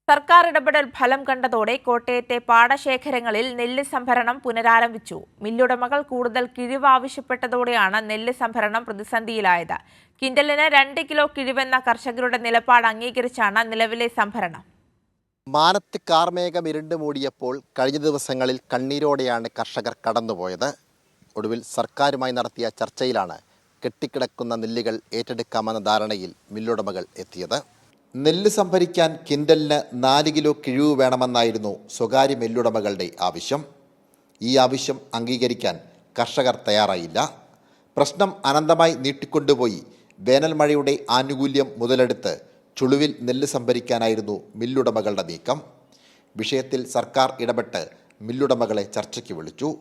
സർക്കാർ ഇടപെടൽ ഫലം കണ്ടതോടെ കോട്ടയത്തെ പാടശേഖരങ്ങളിൽ നെല്ല് സംഭരണം പുനരാരംഭിച്ചു. മില്ലുടമകൾ കൂടുതൽ കിഴിവ് ആവശ്യപ്പെട്ടതോടെയാണ് നെല്ല് സംഭരണം പ്രതിസന്ധിയിലായത്. കിൻഡലിന് 2 കിലോ കിഴിവെന്ന കർഷകരുടെ നിലപാട് അംഗീകരിച്ചാണ് നിലവിലെ സംഭരണം. മാനത്ത് കാർമേഘം ഇരുണ്ട് മൂടിയപ്പോൾ കഴിഞ്ഞ ദിവസങ്ങളിൽ കണ്ണീരോടെയാണ് കർഷകർ കടന്നുപോയത്. ഒടുവിൽ സർക്കാരുമായി നടത്തിയ ചർച്ചയിലാണ് കെട്ടിക്കിടക്കുന്ന നെല്ലുകൾ ഏറ്റെടുക്കാമെന്ന ധാരണയിൽ മില്ലുടമകൾ എത്തിയത്. നെല്ല് സംഭരിക്കാൻ കിൻഡലിന് 4 കിലോ കിഴിവ് വേണമെന്നായിരുന്നു സ്വകാര്യ മില്ലുടമകളുടെ ആവശ്യം. ഈ ആവശ്യം അംഗീകരിക്കാൻ കർഷകർ തയ്യാറായില്ല. പ്രശ്നം അനന്തമായി നീട്ടിക്കൊണ്ടുപോയി വേനൽ മഴയുടെ ആനുകൂല്യം മുതലെടുത്ത് ചുളുവിൽ നെല്ല് സംഭരിക്കാനായിരുന്നു മില്ലുടമകളുടെ നീക്കം. വിഷയത്തിൽ സർക്കാർ ഇടപെട്ട് മില്ലുടമകളെ ചർച്ചയ്ക്ക് വിളിച്ചു.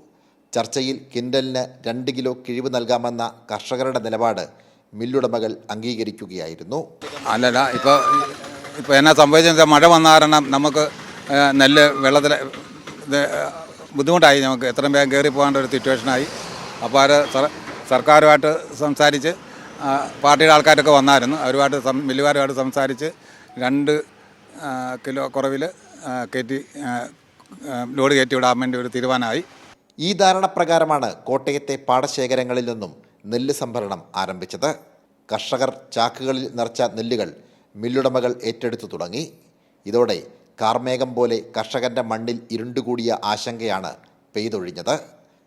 ചർച്ചയിൽ കിൻഡലിന് 2 കിലോ കിഴിവ് നൽകാമെന്ന കർഷകരുടെ നിലപാട് മില്ലുടമകൾ അംഗീകരിക്കുകയായിരുന്നു. അല്ലല്ല, ഇപ്പോൾ എന്നാ സംഭവിച്ചെന്ന് മഴ വന്ന കാരണം നമുക്ക് നെല്ല് വെള്ളത്തിൽ ബുദ്ധിമുട്ടായി. നമുക്ക് എത്രയും വേഗം കയറി പോകേണ്ട ഒരു സിറ്റുവേഷനായി. അപ്പോൾ അത് സർക്കാരുമായിട്ട് സംസാരിച്ച് പാർട്ടിയുടെ ആൾക്കാരൊക്കെ വന്നായിരുന്നു. അവരുമായിട്ട് മില്ലുകാരുമായിട്ട് സംസാരിച്ച് 2 കിലോ കുറവിൽ ലോഡ് കയറ്റി വിടാൻ വേണ്ടി ഒരു തീരുമാനമായി. ഈ ധാരണപ്രകാരമാണ് കോട്ടയത്തെ പാടശേഖരങ്ങളിൽ നിന്നും നെല്ല് സംഭരണം ആരംഭിച്ചത്. കർഷകർ ചാക്കുകളിൽ നിറച്ച നെല്ലുകൾ മില്ലുടമകൾ ഏറ്റെടുത്തു തുടങ്ങി. ഇതോടെ കാർമേഘം പോലെ കർഷകന്റെ മണ്ണിൽ ഇരുണ്ടുകൂടിയ ആശങ്കയാണ് പെയ്തൊഴിഞ്ഞത്.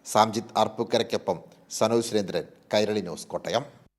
സാംജിത്ത് ആർപ്പൂക്കരയ്ക്കൊപ്പം സനോജ് സുരേന്ദ്രൻ, കൈരളി ന്യൂസ്, കോട്ടയം.